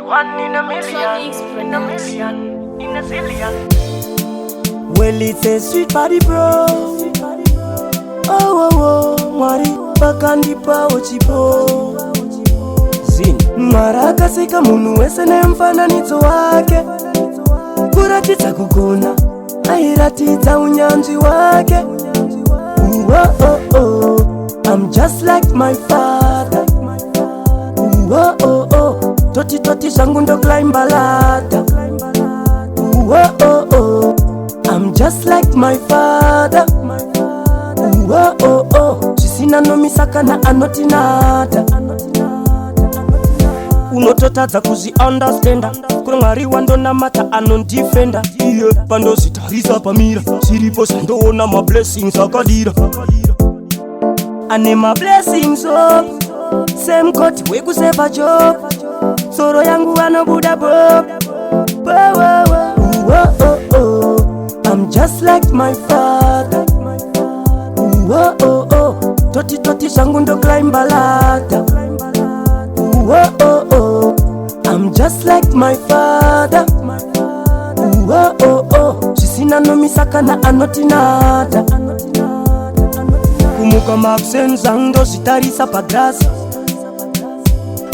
One in a million, in a million, in a zillion. Well, it's a sweet body, bro. Oh, oh, oh, Mari, bakandipa ochipo. Zin, Maraka sika munu wesene mfananidzo wake. Kuratidza kugona, airatidza unyanzvi wake. Oh, oh, oh, I'm just like my father. Oh, oh, oh, toti toti zvangu ndokuimba ladha. Oh, oh, oh, I'm just like my father. Oh, oh, oh, zvisina nomisa kana anotinata. Unototadza kuzvi-understanda. Kuri Mwari wandonamata anondifenda. Iye pandozvitarisa pamira, zviripo zvandoona mablessings akadira. Ane mablessings up, same koti wekuseva job. Soro yangu anobuda bob. Oh, oh, oh, I'm just like my father. Oh, oh, oh, toti toti zvangu ndokuimba ladha. Oh, oh, oh, I'm just like my father. Oh, oh, oh, zvisina nomisa kana anotinata. Kumuka makusenza ndozvitarisa pagrasi.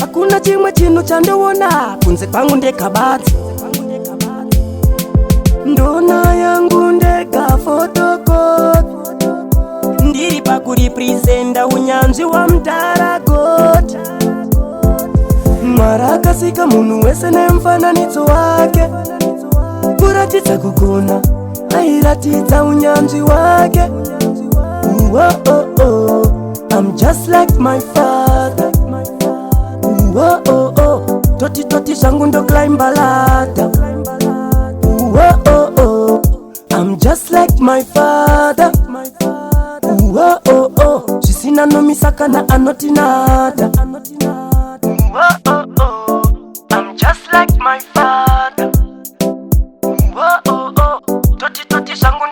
Hakuna chimwe chinhu chandoona kunze kwangu ndekabadza. Ndona yangu ndega photocopy. Ndiri pakuripresenta unyanzvi wamudharakota. Mwari akasika munhu wese nemfananidzo wake. Kuratidza kugona, airatidza unyanzvi wake. Oh, oh, oh, I'm just like my father. Oh, oh, oh, toti toti zvangu ndokuimba ladha. Oh, oh, oh, I'm just like my father. Oh, oh, oh, zvisina nomisa kana anotinata. Oh, oh, oh, I'm just like my father. Oh, oh, oh, toti toti zvangu